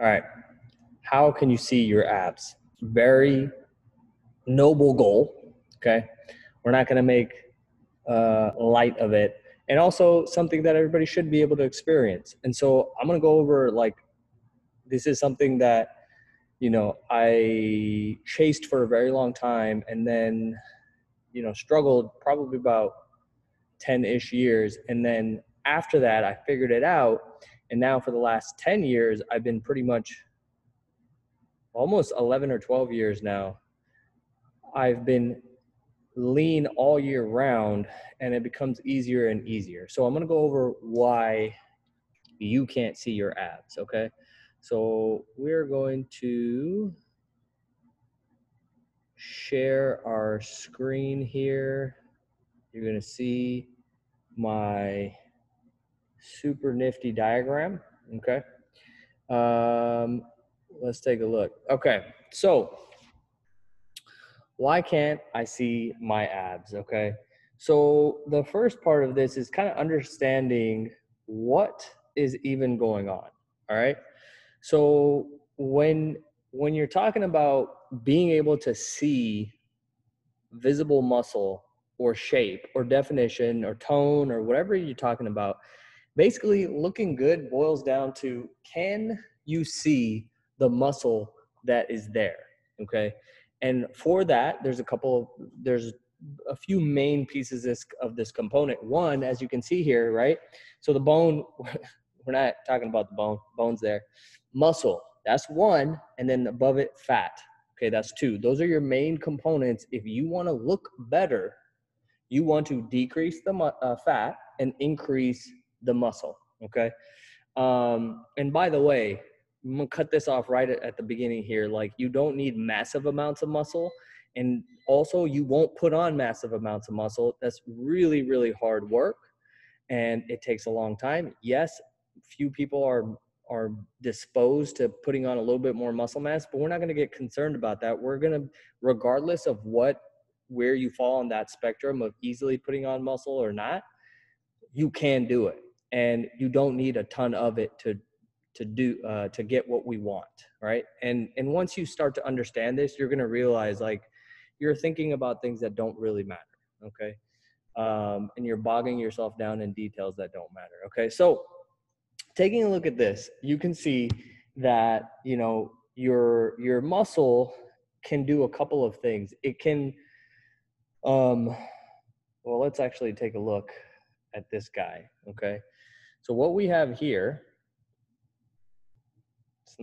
All right. How can you see your abs? Very noble goal. Okay. We're not going to make light of it. And also something that everybody should be able to experience. And so I'm going to go over like, this is something that, I chased for a very long time and then, struggled probably about 10-ish years. And then after that, I figured it out. And now for the last 10 years, I've been pretty much almost 11 or 12 years now. I've been lean all year round and it becomes easier and easier. So I'm going to go over why you can't see your abs. Okay. So we're going to share our screen here. You're going to see my super nifty diagram. Okay. Let's take a look. Okay. So why can't I see my abs? Okay. So the first part of this is kind of understanding what is even going on. All right. So when you're talking about being able to see visible muscle or shape or definition or tone or whatever you're talking about, basically looking good boils down to, can you see the muscle that is there? Okay. And for that, there's a few main pieces of this component. One, as you can see here, right? So the bone, we're not talking about the bones there. Muscle, that's one. And then above it, fat. Okay, that's two. Those are your main components. If you want to look better, you want to decrease the fat and increase the muscle. Okay. And by the way, I'm gonna cut this off right at the beginning here. Like, you don't need massive amounts of muscle, and also you won't put on massive amounts of muscle. That's really, really hard work, and it takes a long time. Yes, few people are disposed to putting on a little bit more muscle mass, but we're not going to get concerned about that. We're going to, regardless of where you fall on that spectrum of easily putting on muscle or not, you can do it, and you don't need a ton of it to get what we want, right? And once you start to understand this, you're going to realize, like, you're thinking about things that don't really matter. Okay. And you're bogging yourself down in details that don't matter. Okay. So taking a look at this, you can see that, your muscle can do a couple of things. It can, well, let's actually take a look at this guy. Okay. So what we have here, it's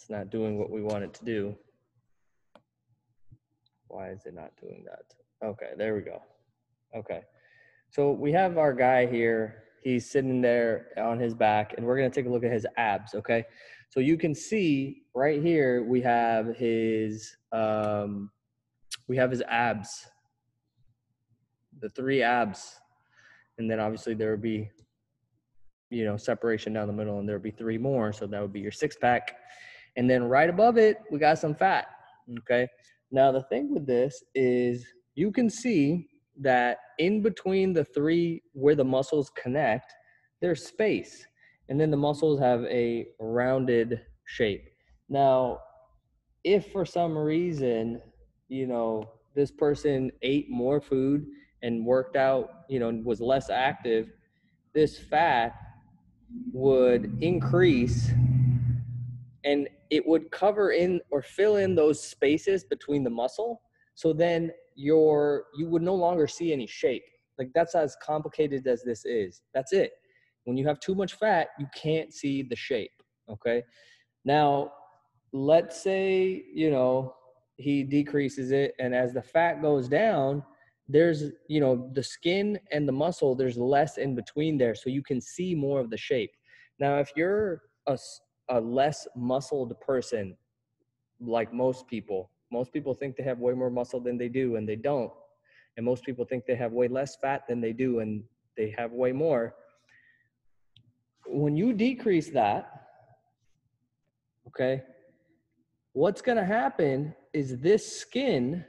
not doing what we want it to do. Why is it not doing that? Okay, there we go. Okay. So we have our guy here. He's sitting there on his back, and we're going to take a look at his abs. Okay. So you can see right here, we have his abs, the three abs. And then obviously there would be, separation down the middle, and there would be three more. So that would be your six pack. And then right above it, we got some fat. Okay. Now the thing with this is, you can see that in between the three where the muscles connect, there's space. And then the muscles have a rounded shape. Now, if for some reason, this person ate more food and worked out, was less active, this fat would increase, and it would cover in or fill in those spaces between the muscle. So then you would no longer see any shape. Like, that's as complicated as this is. That's it. When you have too much fat, you can't see the shape. Okay. Now, let's say, he decreases it, and as the fat goes down, there's, the skin and the muscle, there's less in between there. So you can see more of the shape. Now, if you're a less muscled person, like most people think they have way more muscle than they do, and they don't. And most people think they have way less fat than they do, and they have way more. When you decrease that, okay, what's going to happen is this skin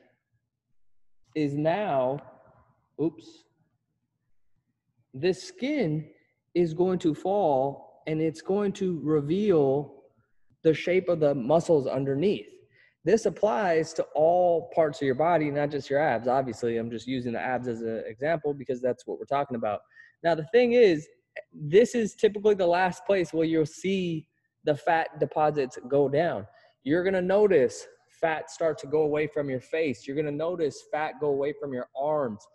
is now, this skin is going to fall, and it's going to reveal the shape of the muscles underneath. This applies to all parts of your body, not just your abs. Obviously, I'm just using the abs as an example because that's what we're talking about. Now, the thing is, this is typically the last place where you'll see the fat deposits go down. You're going to notice fat start to go away from your face. You're going to notice fat go away from your arms,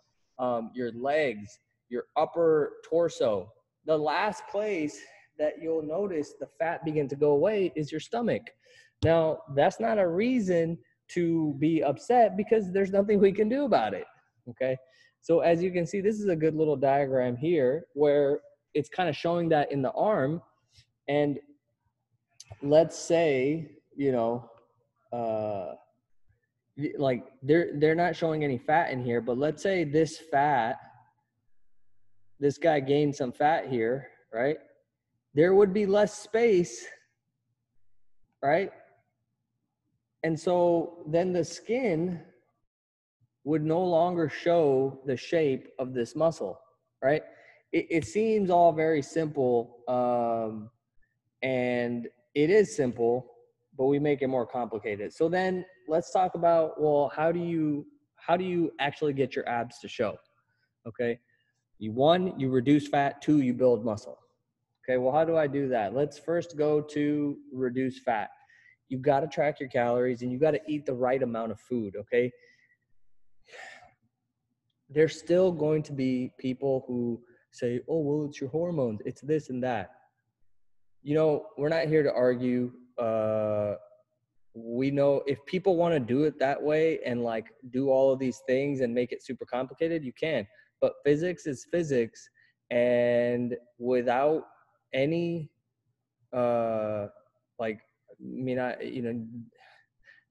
your legs, your upper torso. The last place that you'll notice the fat begin to go away is your stomach. Now, that's not a reason to be upset because there's nothing we can do about it, okay? So as you can see, this is a good little diagram here where it's kind of showing that in the arm. And let's say, you know, like they're not showing any fat in here, but let's say this guy gained some fat here, right? There would be less space, right? And so then the skin would no longer show the shape of this muscle, right? It seems all very simple, and it is simple, but we make it more complicated. So then let's talk about, well, how do you actually get your abs to show? Okay, one, you reduce fat. Two, you build muscle. Okay, well, how do I do that? Let's first go to reduce fat. You've got to track your calories and you got to eat the right amount of food, okay? There's still going to be people who say, oh, well, it's your hormones, it's this and that. You know, we're not here to argue. We know if people want to do it that way and like do all of these things and make it super complicated, you can. But physics is physics, and without any the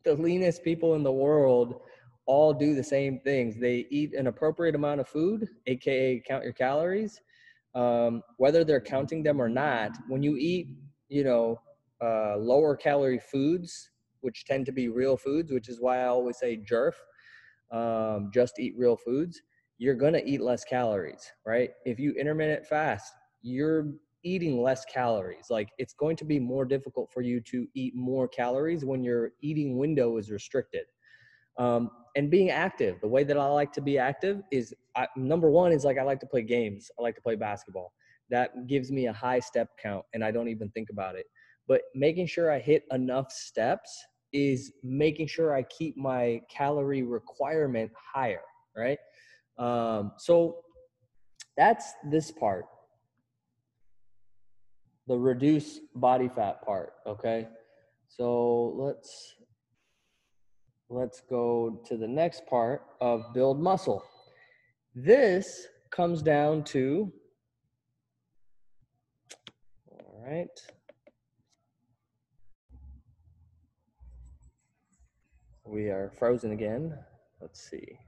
leanest people in the world all do the same things. They eat an appropriate amount of food, aka count your calories. Whether they're counting them or not, when you eat, lower calorie foods, which tend to be real foods, which is why I always say JERF, just eat real foods, you're gonna eat less calories, right? If you intermittent fast, you're eating less calories. Like, it's going to be more difficult for you to eat more calories when your eating window is restricted. And being active, the way that I like to be active is, number one is like, I like to play games. I like to play basketball. That gives me a high step count and I don't even think about it. But making sure I hit enough steps is making sure I keep my calorie requirement higher, right? So that's this part, the reduce body fat part, okay? So let's go to the next part of build muscle. This comes down to, all right. We are frozen again. Let's see.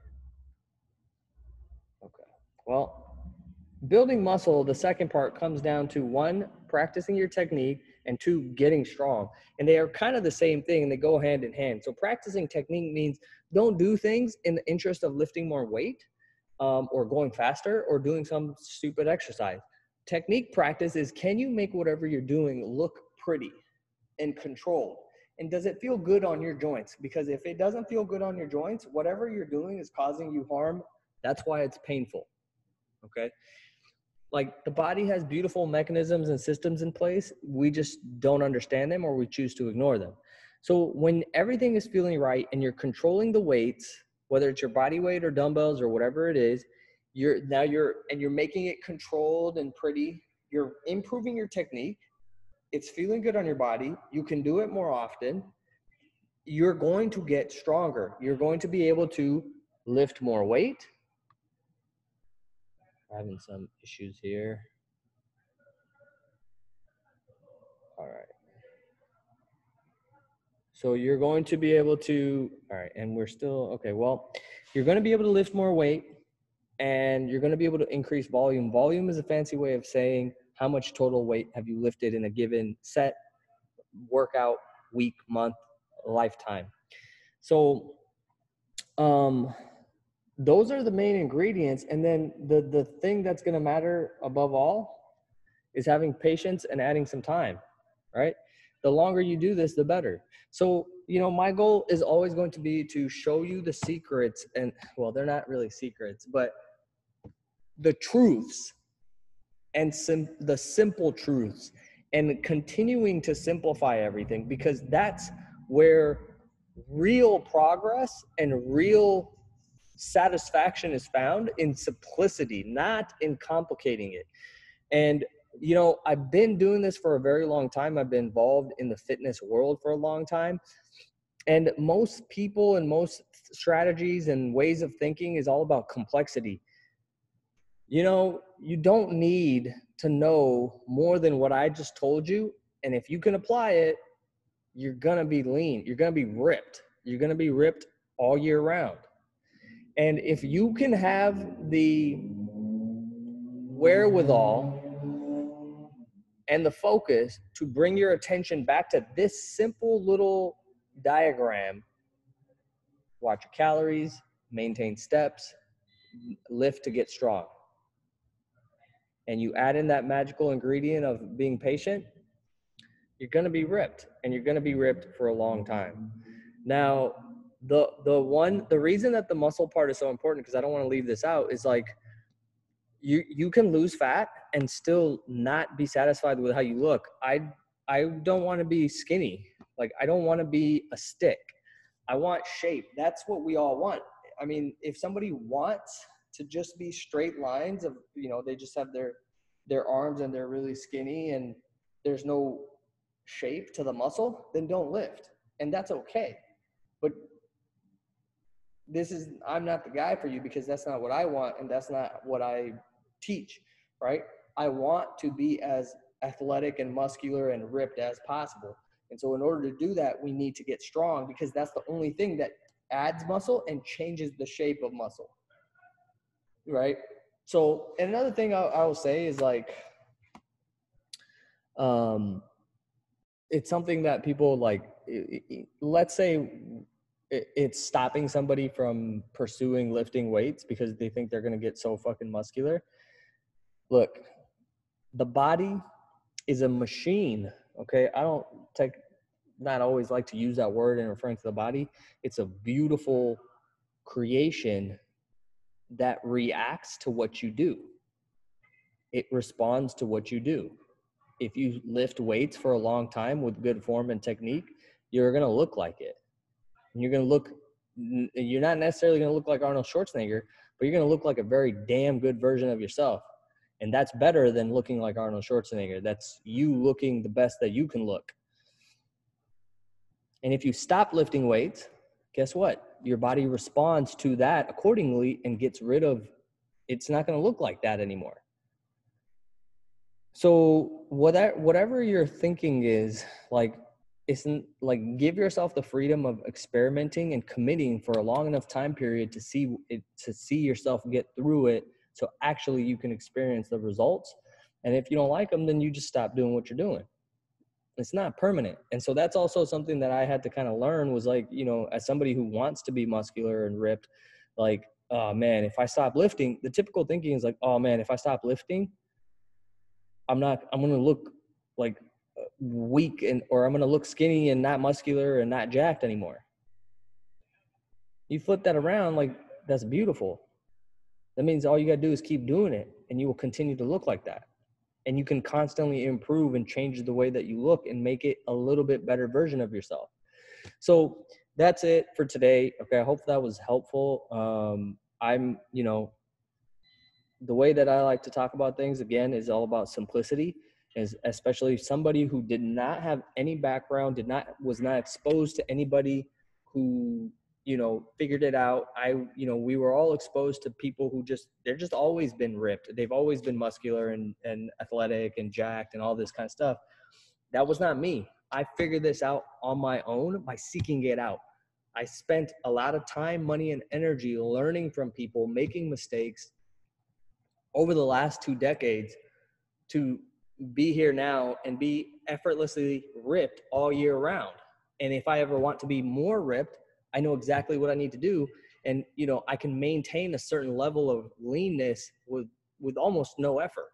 Okay. Well, building muscle, the second part comes down to one, practicing your technique, and two, getting strong. And they are kind of the same thing and they go hand in hand. So practicing technique means don't do things in the interest of lifting more weight, or going faster or doing some stupid exercise. Technique practice is, can you make whatever you're doing look pretty and controlled? And does it feel good on your joints? Because if it doesn't feel good on your joints, whatever you're doing is causing you harm. That's why it's painful. Okay. Like, the body has beautiful mechanisms and systems in place. We just don't understand them or we choose to ignore them. So when everything is feeling right and you're controlling the weights, whether it's your body weight or dumbbells or whatever it is, you're making it controlled and pretty. You're improving your technique. It's feeling good on your body. You can do it more often. You're going to get stronger. You're going to be able to lift more weight. Having some issues here. All right. So you're going to be able to, all right, and we're still, okay, well, you're going to be able to lift more weight and you're going to be able to increase volume. Volume is a fancy way of saying how much total weight have you lifted in a given set, workout, week, month, lifetime. So those are the main ingredients. And then the thing that's going to matter above all is having patience and adding some time, right? The longer you do this, the better. So, my goal is always going to be to show you the secrets, and well, they're not really secrets, but the truths and the simple truths, and continuing to simplify everything, because that's where real progress and real satisfaction is found, in simplicity, not in complicating it. And I've been doing this for a very long time. I've been involved in the fitness world for a long time, and most people and most strategies and ways of thinking is all about complexity. You don't need to know more than what I just told you. And if you can apply it, you're going to be lean. You're going to be ripped. You're going to be ripped all year round. And if you can have the wherewithal and the focus to bring your attention back to this simple little diagram, watch your calories, maintain steps, lift to get strong, and you add in that magical ingredient of being patient, you're going to be ripped, and you're going to be ripped for a long time. Now, the reason that the muscle part is so important, because I don't want to leave this out, is like you can lose fat and still not be satisfied with how you look. I don't want to be skinny. Like, I don't want to be a stick. I want shape. That's what we all want. I mean, if somebody wants to just be straight lines of, they just have their arms and they're really skinny and there's no shape to the muscle, then don't lift. And that's okay. But I'm not the guy for you, because that's not what I want, and that's not what I teach, right? I want to be as athletic and muscular and ripped as possible. And so in order to do that, we need to get strong, because that's the only thing that adds muscle and changes the shape of muscle, right? So, and another thing I will say is like, it's something that people like, let's say it's stopping somebody from pursuing lifting weights because they think they're going to get so fucking muscular. Look, the body is a machine. Okay. I don't not always like to use that word in referring to the body. It's a beautiful creation that reacts to what you do. It responds to what you do. If you lift weights for a long time with good form and technique, you're going to look like it. And you're not necessarily going to look like Arnold Schwarzenegger, but you're going to look like a very damn good version of yourself. And that's better than looking like Arnold Schwarzenegger. That's you looking the best that you can look. And if you stop lifting weights, guess what? Your body responds to that accordingly and gets rid of, it's not going to look like that anymore. So whatever your thinking is, like, isn't like, give yourself the freedom of experimenting and committing for a long enough time period to see yourself get through it, so actually you can experience the results. And if you don't like them, then you just stop doing what you're doing. It's not permanent. And so that's also something that I had to kind of learn, was like, as somebody who wants to be muscular and ripped, like, oh man, if I stop lifting, the typical thinking is like, oh man, if I stop lifting, I'm going to look like weak, or I'm going to look skinny and not muscular and not jacked anymore. You flip that around, like, that's beautiful. That means all you got to do is keep doing it, and you will continue to look like that. And you can constantly improve and change the way that you look and make it a little bit better version of yourself. So that's it for today. Okay. I hope that was helpful. The way that I like to talk about things, again, is all about simplicity, especially somebody who did not have any background, was not exposed to anybody who, figured it out. We were all exposed to people who they're just always been ripped. They've always been muscular and athletic and jacked and all this kind of stuff. That was not me. I figured this out on my own by seeking it out. I spent a lot of time, money, and energy learning from people, making mistakes over the last 2 decades to be here now and be effortlessly ripped all year round. And if I ever want to be more ripped, I know exactly what I need to do. And, I can maintain a certain level of leanness with almost no effort.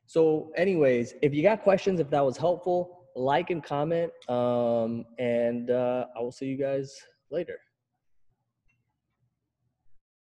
So anyways, if you got questions, if that was helpful, like and comment. And I will see you guys later.